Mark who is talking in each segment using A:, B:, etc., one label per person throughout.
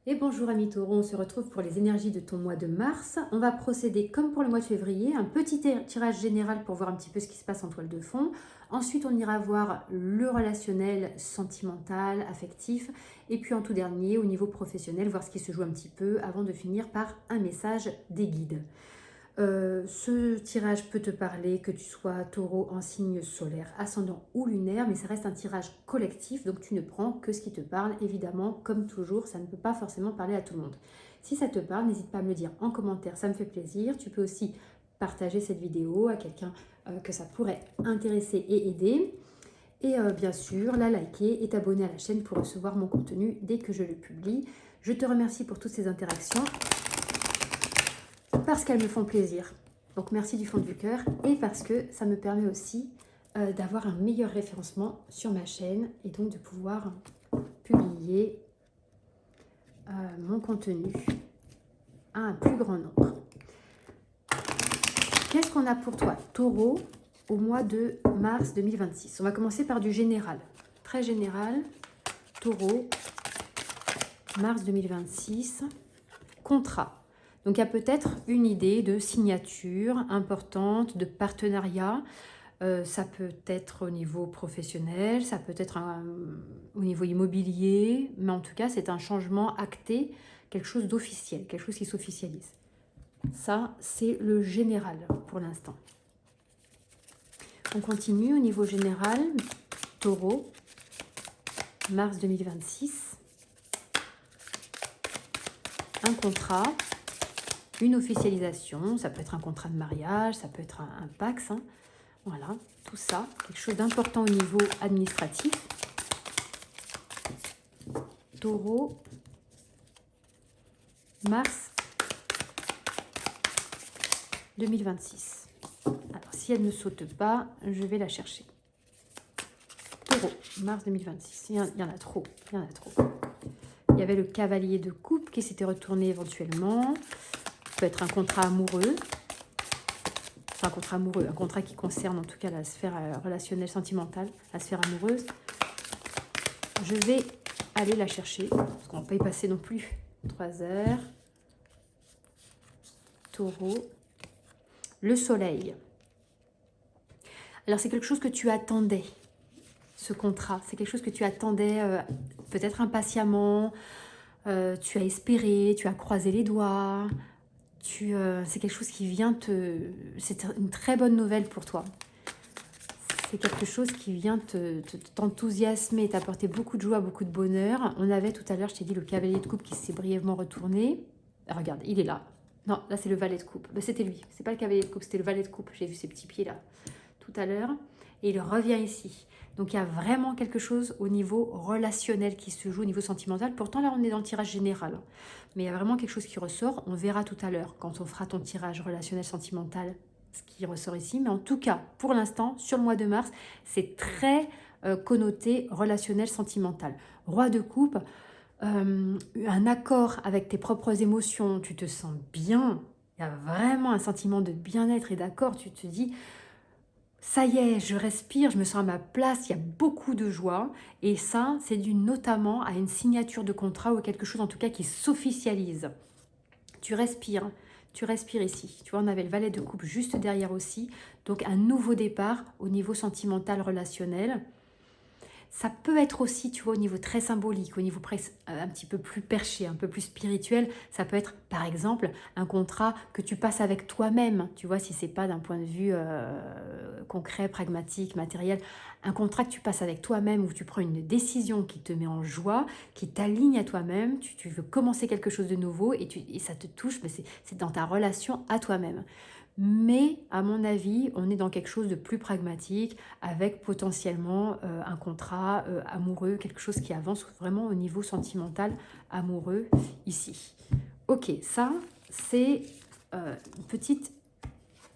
A: Et bonjour amis taureaux, on se retrouve pour les énergies de ton mois de mars. On va procéder comme pour le mois de février, un petit tirage général pour voir un petit peu ce qui se passe en toile de fond. Ensuite, on ira voir le relationnel, sentimental, affectif. Et puis en tout dernier, au niveau professionnel, voir ce qui se joue un petit peu avant de finir par un message des guides. Ce tirage peut te parler que tu sois taureau en signe solaire, ascendant ou lunaire, mais ça reste un tirage collectif, donc tu ne prends que ce qui te parle. Évidemment, comme toujours, ça ne peut pas forcément parler à tout le monde. Si ça te parle, n'hésite pas à me le dire en commentaire, ça me fait plaisir. Tu peux aussi partager cette vidéo à quelqu'un que ça pourrait intéresser et aider. Et bien sûr, la liker et t'abonner à la chaîne pour recevoir mon contenu dès que je le publie. Je te remercie pour toutes ces interactions parce qu'elles me font plaisir. Donc merci du fond du cœur et parce que ça me permet aussi d'avoir un meilleur référencement sur ma chaîne et donc de pouvoir publier mon contenu à un plus grand nombre. Qu'est-ce qu'on a pour toi, taureau, au mois de mars 2026? On va commencer par du général, très général. Taureau, mars 2026, contrat. Donc il y a peut-être une idée de signature importante, de partenariat. Ça peut être au niveau professionnel, ça peut être au niveau immobilier, mais en tout cas c'est un changement acté, quelque chose d'officiel, quelque chose qui s'officialise. Ça, c'est le général pour l'instant. On continue au niveau général, taureau, mars 2026. Un contrat, une officialisation, ça peut être un contrat de mariage, ça peut être un Pax, hein. Voilà, tout ça, quelque chose d'important au niveau administratif. Taureau, mars 2026. Alors, si elle ne saute pas, je vais la chercher. Taureau, mars 2026. Il y en a trop, il y en a trop. Il y avait le cavalier de coupe qui s'était retourné éventuellement. Ça peut être un contrat amoureux. Enfin, un contrat amoureux, un contrat qui concerne en tout cas la sphère relationnelle, sentimentale, la sphère amoureuse. Je vais aller la chercher, parce qu'on ne va pas y passer non plus 3 heures. Taureau, le soleil. Alors c'est quelque chose que tu attendais, ce contrat. C'est quelque chose que tu attendais peut-être impatiemment. Tu as espéré, tu as croisé les doigts. C'est quelque chose qui vient c'est une très bonne nouvelle pour toi. C'est quelque chose qui vient t'enthousiasmer, t'apporter beaucoup de joie, beaucoup de bonheur. On avait tout à l'heure, je t'ai dit, le cavalier de coupe qui s'est brièvement retourné. Regarde, il est là. Non, là c'est le valet de coupe. Ben, c'était lui. C'est pas le cavalier de coupe, c'était le valet de coupe. J'ai vu ses petits pieds là tout à l'heure. Et il revient ici. Donc il y a vraiment quelque chose au niveau relationnel qui se joue, au niveau sentimental. Pourtant là on est dans le tirage général. Mais il y a vraiment quelque chose qui ressort. On verra tout à l'heure quand on fera ton tirage relationnel sentimental ce qui ressort ici. Mais en tout cas, pour l'instant, sur le mois de mars, c'est très connoté relationnel sentimental. Roi de coupe, un accord avec tes propres émotions, tu te sens bien. Il y a vraiment un sentiment de bien-être et d'accord. Tu te dis, ça y est, je respire, je me sens à ma place, il y a beaucoup de joie. Et ça, c'est dû notamment à une signature de contrat ou quelque chose en tout cas qui s'officialise. Tu respires ici. Tu vois, on avait le valet de coupe juste derrière aussi. Donc un nouveau départ au niveau sentimental, relationnel. Ça peut être aussi, tu vois, au niveau très symbolique, au niveau un petit peu plus perché, un peu plus spirituel. Ça peut être, par exemple, un contrat que tu passes avec toi-même. Tu vois, si c'est pas d'un point de vue concret, pragmatique, matériel. Un contrat que tu passes avec toi-même où tu prends une décision qui te met en joie, qui t'aligne à toi-même. Tu veux commencer quelque chose de nouveau et ça te touche, mais c'est dans ta relation à toi-même. Mais à mon avis, on est dans quelque chose de plus pragmatique avec potentiellement un contrat amoureux, quelque chose qui avance vraiment au niveau sentimental amoureux ici. Ok, ça c'est une petite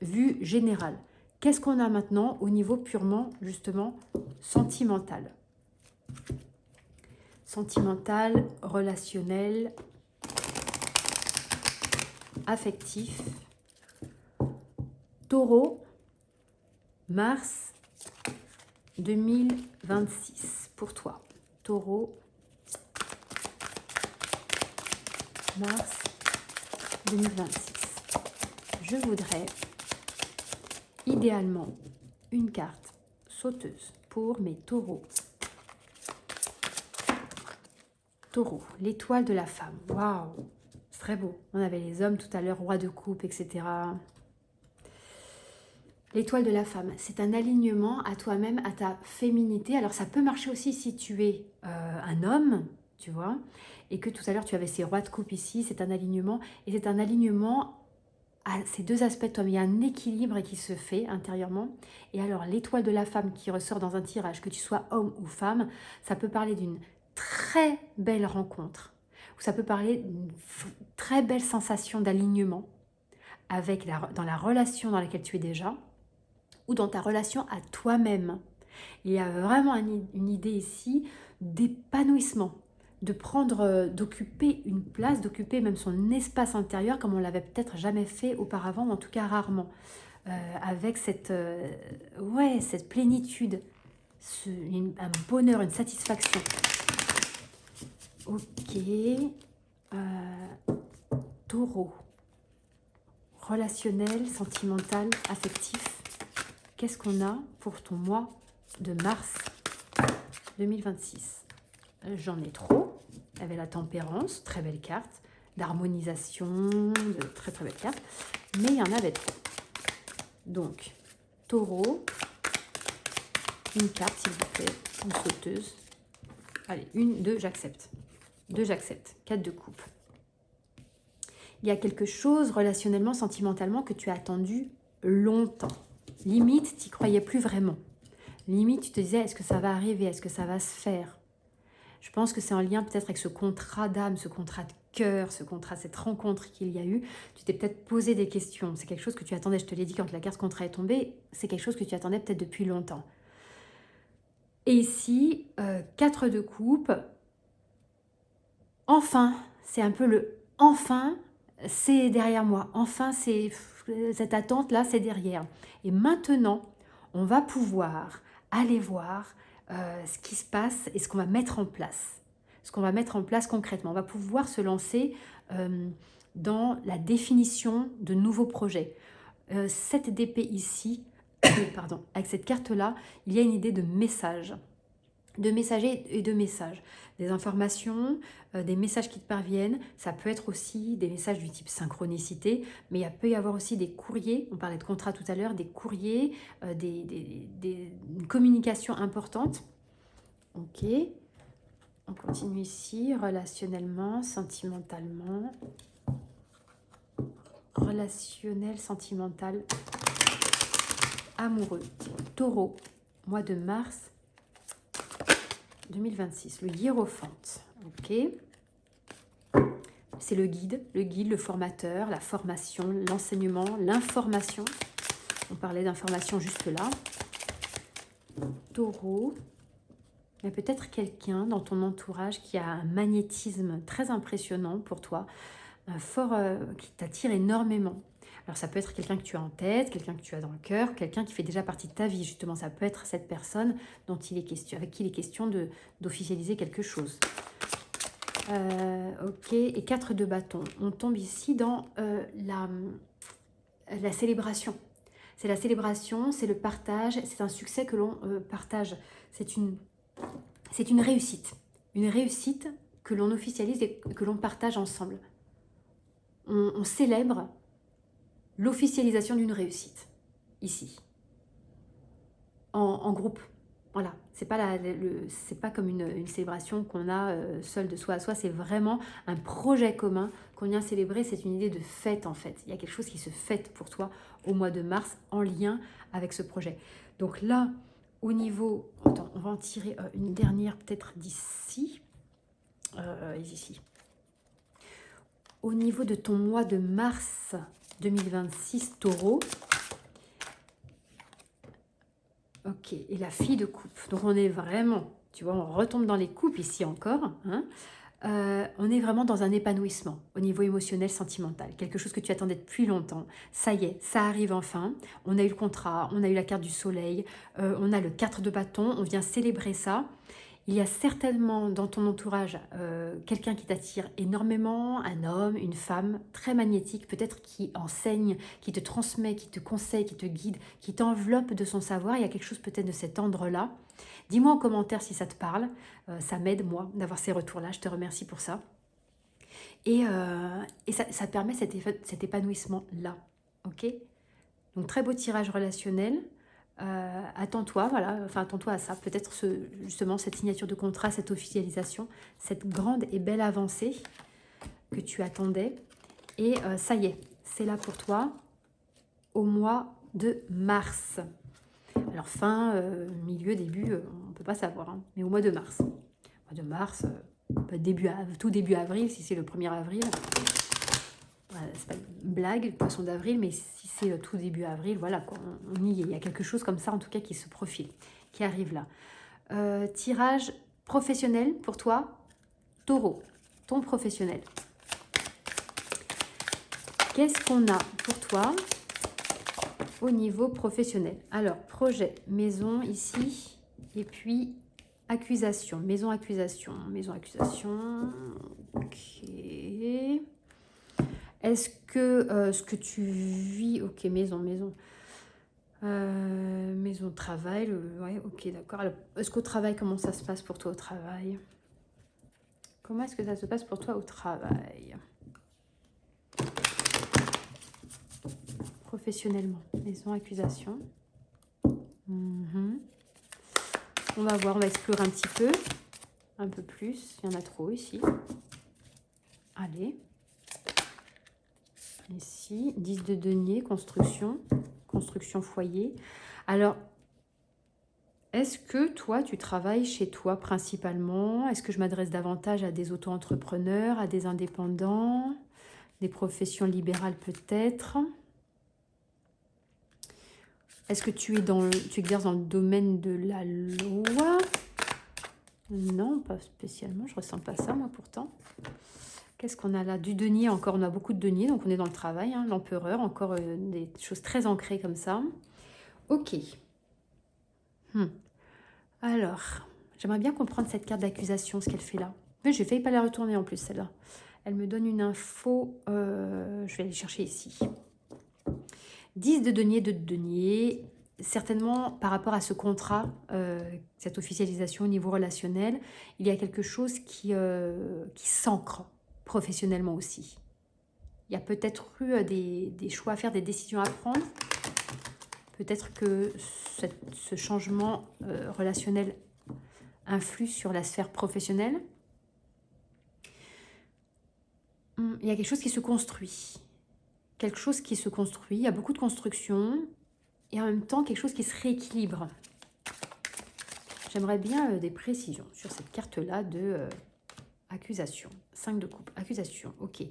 A: vue générale. Qu'est-ce qu'on a maintenant au niveau purement justement sentimental? Sentimental, relationnel, affectif. Taureau, mars 2026 pour toi. Taureau, mars 2026. Je voudrais idéalement une carte sauteuse pour mes taureaux. Taureau, l'étoile de la femme. Waouh, c'est très beau. On avait les hommes tout à l'heure, roi de coupe, etc. L'étoile de la femme, c'est un alignement à toi-même, à ta féminité. Alors ça peut marcher aussi si tu es un homme, tu vois, et que tout à l'heure tu avais ces rois de coupe ici, c'est un alignement, et c'est un alignement à ces deux aspects de toi. Il y a un équilibre qui se fait intérieurement. Et alors l'étoile de la femme qui ressort dans un tirage, que tu sois homme ou femme, ça peut parler d'une très belle rencontre, ou ça peut parler d'une très belle sensation d'alignement avec dans la relation dans laquelle tu es déjà, ou dans ta relation à toi-même. Il y a vraiment une idée ici d'épanouissement, de prendre, d'occuper une place, d'occuper même son espace intérieur comme on l'avait peut-être jamais fait auparavant, ou en tout cas rarement, avec cette plénitude, un bonheur, une satisfaction. Ok, taureau, relationnel, sentimental, affectif. Qu'est-ce qu'on a pour ton mois de mars 2026? J'en ai trop. Il y avait la tempérance, très belle carte, d'harmonisation, de très très belle carte, mais il y en avait trop. Donc, taureau, une carte s'il vous plaît, une sauteuse. Allez, une, deux, j'accepte. Deux, j'accepte. 4 de coupe. Il y a quelque chose relationnellement, sentimentalement que tu as attendu longtemps. Limite, tu n'y croyais plus vraiment. Limite, tu te disais, est-ce que ça va arriver? Est-ce que ça va se faire? Je pense que c'est en lien peut-être avec ce contrat d'âme, ce contrat de cœur, cette rencontre qu'il y a eu. Tu t'es peut-être posé des questions. C'est quelque chose que tu attendais, je te l'ai dit quand la carte contrat est tombée, c'est quelque chose que tu attendais peut-être depuis longtemps. Et ici, 4 de coupe. Enfin, c'est un peu le « enfin », c'est derrière moi. Enfin, c'est cette attente-là, c'est derrière. Et maintenant, on va pouvoir aller voir ce qui se passe et ce qu'on va mettre en place. Ce qu'on va mettre en place concrètement. On va pouvoir se lancer dans la définition de nouveaux projets. Cette d'épée ici, pardon, avec cette carte-là, il y a une idée de message. De messager et de messages, des informations, des messages qui te parviennent. Ça peut être aussi des messages du type synchronicité, mais il peut y avoir aussi des courriers, on parlait de contrat tout à l'heure, des courriers, une communication importante. Ok, on continue ici, relationnellement, sentimentalement. Relationnel, sentimental, amoureux. Taureau, mois de mars 2026, le hiérophante, ok. C'est le guide, le formateur, la formation, l'enseignement, l'information. On parlait d'information juste là. Taureau, il y a peut-être quelqu'un dans ton entourage qui a un magnétisme très impressionnant pour toi, qui t'attire énormément. Alors ça peut être quelqu'un que tu as en tête, quelqu'un que tu as dans le cœur, quelqu'un qui fait déjà partie de ta vie, justement. Ça peut être cette personne avec qui il est question d'officialiser quelque chose. Ok, et 4 de bâton. On tombe ici dans la célébration. C'est la célébration, c'est le partage, c'est un succès que l'on partage. C'est une réussite. Une réussite que l'on officialise et que l'on partage ensemble. On célèbre l'officialisation d'une réussite, ici, en groupe. Voilà, c'est pas comme une célébration qu'on a seule de soi à soi, c'est vraiment un projet commun qu'on vient célébrer, c'est une idée de fête en fait. Il y a quelque chose qui se fête pour toi au mois de mars en lien avec ce projet. Donc là, au niveau... Attends, on va en tirer une dernière peut-être d'ici. Ici. Au niveau de ton mois de mars 2026, taureau. Ok, et la fille de coupe. Donc on est vraiment, tu vois, on retombe dans les coupes ici encore. Hein. On est vraiment dans un épanouissement au niveau émotionnel, sentimental. Quelque chose que tu attendais depuis longtemps. Ça y est, ça arrive enfin. On a eu le contrat, on a eu la carte du soleil, on a le 4 de bâton, on vient célébrer ça. Il y a certainement dans ton entourage quelqu'un qui t'attire énormément, un homme, une femme, très magnétique, peut-être qui enseigne, qui te transmet, qui te conseille, qui te guide, qui t'enveloppe de son savoir. Il y a quelque chose peut-être de cet ordre-là. Dis-moi en commentaire si ça te parle. Ça m'aide, moi, d'avoir ces retours-là. Je te remercie pour ça. Et ça te permet cet épanouissement-là. Ok? Donc, très beau tirage relationnel. Attends-toi, voilà, enfin attends-toi à ça, peut-être justement cette signature de contrat, cette officialisation, cette grande et belle avancée que tu attendais. Et ça y est, c'est là pour toi au mois de mars. Alors fin, milieu, début, on ne peut pas savoir, hein, mais au mois de mars. Au mois de mars, tout début avril, si c'est le 1er avril. C'est pas une blague, poisson d'avril, mais si c'est tout début avril, voilà, quoi, on y est. Il y a quelque chose comme ça, en tout cas, qui se profile, qui arrive là. Tirage professionnel pour toi, Taureau, ton professionnel. Qu'est-ce qu'on a pour toi au niveau professionnel? Alors, projet, maison ici, et puis accusation, maison, accusation, ok. Est-ce que ce que tu vis... Ok, maison. Maison, travail, ouais, ok, d'accord. Est-ce qu'au travail, comment ça se passe pour toi au travail? Comment est-ce que ça se passe pour toi au travail? Professionnellement, maison, accusation. On va voir, on va explorer un petit peu. Un peu plus, il y en a trop ici. Allez. Ici, 10 de denier, construction foyer. Alors, est-ce que toi, tu travailles chez toi principalement? Est-ce que je m'adresse davantage à des auto-entrepreneurs, à des indépendants, des professions libérales peut-être? Est-ce que tu exerces dans le domaine de la loi? Non, pas spécialement, je ressens pas ça moi pourtant. Qu'est-ce qu'on a là? Du denier encore, on a beaucoup de denier, donc on est dans le travail, hein, l'empereur, encore des choses très ancrées comme ça. Ok. Alors, j'aimerais bien comprendre cette carte d'accusation, ce qu'elle fait là. Mais j'ai failli pas la retourner en plus, celle-là. Elle me donne une info, je vais aller chercher ici. 10 de denier, certainement par rapport à ce contrat, cette officialisation au niveau relationnel, il y a quelque chose qui s'ancre professionnellement aussi. Il y a peut-être eu des choix à faire, des décisions à prendre. Peut-être que ce changement relationnel influe sur la sphère professionnelle. Il y a quelque chose qui se construit. Quelque chose qui se construit. Il y a beaucoup de construction. Et en même temps, quelque chose qui se rééquilibre. J'aimerais bien des précisions sur cette carte-là de accusation. 5 de coupe. Accusation, ok.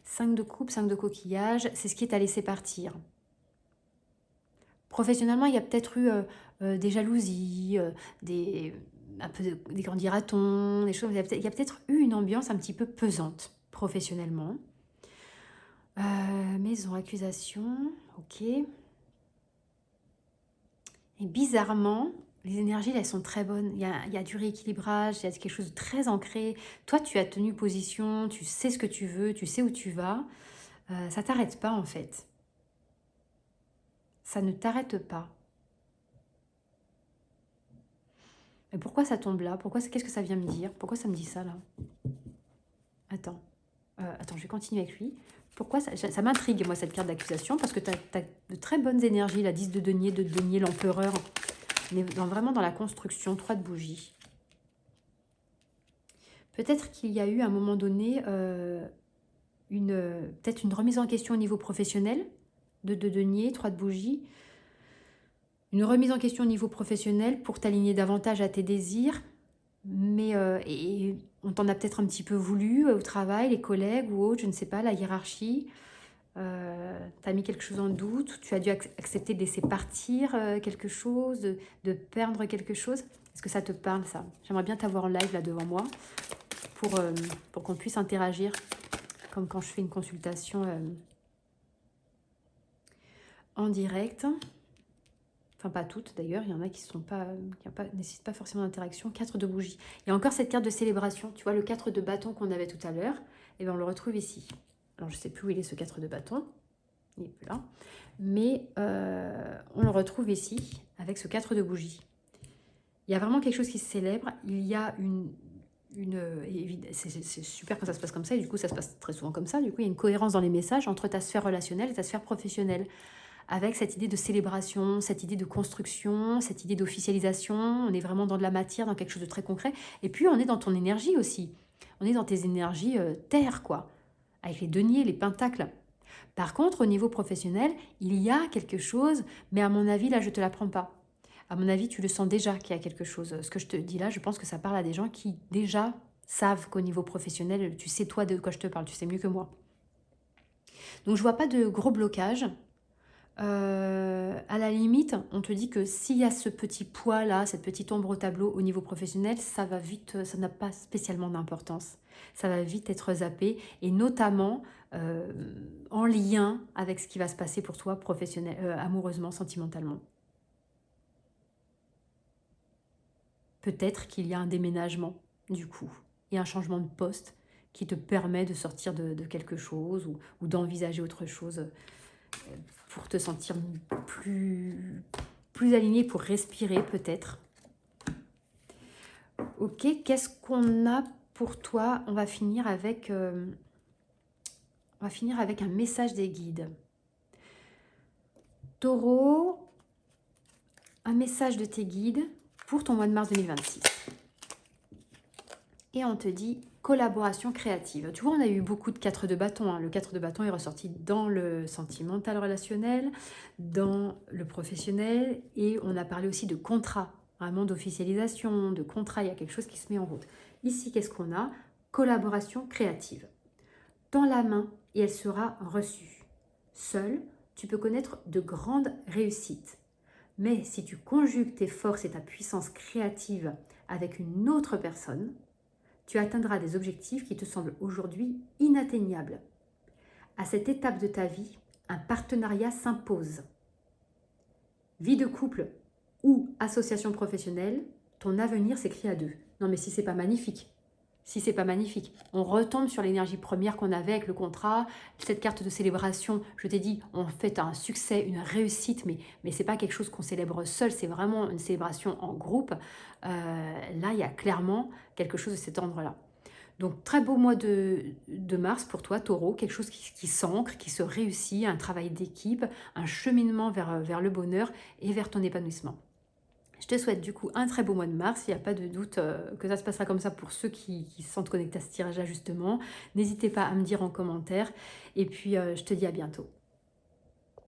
A: 5 de coupe, 5 de coquillage. C'est ce qui est à laisser partir. Professionnellement, il y a peut-être eu des jalousies, des qu'en dira-t-on, des choses. Il y a peut-être eu une ambiance un petit peu pesante professionnellement. Maison, accusation, ok. Et bizarrement, les énergies, elles sont très bonnes. Il y a du rééquilibrage, il y a quelque chose de très ancré. Toi, tu as tenu position, tu sais ce que tu veux, tu sais où tu vas. Ça ne t'arrête pas en fait. Ça ne t'arrête pas. Mais pourquoi ça tombe là? Qu'est-ce que ça vient me dire? Pourquoi ça me dit ça là? Attends. Attends, je vais continuer avec lui. Pourquoi ça m'intrigue, moi, cette carte d'accusation? Parce que tu as de très bonnes énergies, la 10 de denier, l'empereur. On est vraiment dans la construction, 3 de bougies. Peut-être qu'il y a eu à un moment donné peut-être une remise en question au niveau professionnel, de denier, 3 de bougies. Une remise en question au niveau professionnel pour t'aligner davantage à tes désirs. Mais et on t'en a peut-être un petit peu voulu au travail, les collègues ou autres, je ne sais pas, la hiérarchie. Tu as mis quelque chose en doute, tu as dû accepter de laisser partir quelque chose, de perdre quelque chose. Est-ce que ça te parle ça? J'aimerais bien t'avoir en live là devant moi pour qu'on puisse interagir comme quand je fais une consultation en direct. Enfin, pas toutes d'ailleurs, il y en a qui nécessitent pas forcément d'interaction. 4 de bougies. Il y a encore cette carte de célébration. Tu vois, le 4 de bâton qu'on avait tout à l'heure, et bien on le retrouve ici. Alors, je ne sais plus où il est ce 4 de bâton. Il n'est plus là. Mais on le retrouve ici, avec ce 4 de bougies. Il y a vraiment quelque chose qui se célèbre. Il y a c'est super quand ça se passe comme ça, et du coup ça se passe très souvent comme ça. Du coup, il y a une cohérence dans les messages entre ta sphère relationnelle et ta sphère professionnelle, avec cette idée de célébration, cette idée de construction, cette idée d'officialisation. On est vraiment dans de la matière, dans quelque chose de très concret. Et puis, on est dans ton énergie aussi. On est dans tes énergies terre, quoi, avec les deniers, les pentacles. Par contre, au niveau professionnel, il y a quelque chose, mais à mon avis, là, je ne te l'apprends pas. À mon avis, tu le sens déjà qu'il y a quelque chose. Ce que je te dis là, je pense que ça parle à des gens qui déjà savent qu'au niveau professionnel, tu sais toi de quoi je te parle, tu sais mieux que moi. Donc, je vois pas de gros blocage. À la limite, on te dit que s'il y a ce petit poids là, cette petite ombre au tableau au niveau professionnel, ça va vite, ça n'a pas spécialement d'importance. Ça va vite être zappé, et notamment en lien avec ce qui va se passer pour toi professionnel, amoureusement, sentimentalement. Peut-être qu'il y a un déménagement du coup, et un changement de poste qui te permet de sortir de quelque chose, ou d'envisager autre chose pour te sentir plus aligné, pour respirer peut-être. Ok, qu'est-ce qu'on a pour toi? On va finir avec un message des guides. Taureau, un message de tes guides pour ton mois de mars 2026. Et on te dit collaboration créative. Tu vois, on a eu beaucoup de 4 de bâton. Hein. Le 4 de bâton est ressorti dans le sentimental relationnel, dans le professionnel, et on a parlé aussi de contrat, vraiment d'officialisation, de contrat. Il y a quelque chose qui se met en route. Ici, qu'est-ce qu'on a? Collaboration créative. Tends la main et elle sera reçue. Seul, tu peux connaître de grandes réussites. Mais si tu conjugues tes forces et ta puissance créative avec une autre personne, tu atteindras des objectifs qui te semblent aujourd'hui inatteignables. À cette étape de ta vie, un partenariat s'impose. Vie de couple ou association professionnelle, ton avenir s'écrit à deux. Non mais si c'est pas magnifique, si c'est pas magnifique. On retombe sur l'énergie première qu'on avait avec le contrat, cette carte de célébration. Je t'ai dit, on fait un succès, une réussite, mais c'est pas quelque chose qu'on célèbre seul, c'est vraiment une célébration en groupe. Là, il y a clairement quelque chose de cet ordre-là. Donc, très beau mois de mars pour toi, Taureau, quelque chose qui s'ancre, qui se réussit, un travail d'équipe, un cheminement vers le bonheur et vers ton épanouissement. Je te souhaite du coup un très beau mois de mars, il n'y a pas de doute que ça se passera comme ça pour ceux qui se sentent connectés à ce tirage-là justement. N'hésitez pas à me dire en commentaire, et puis je te dis à bientôt.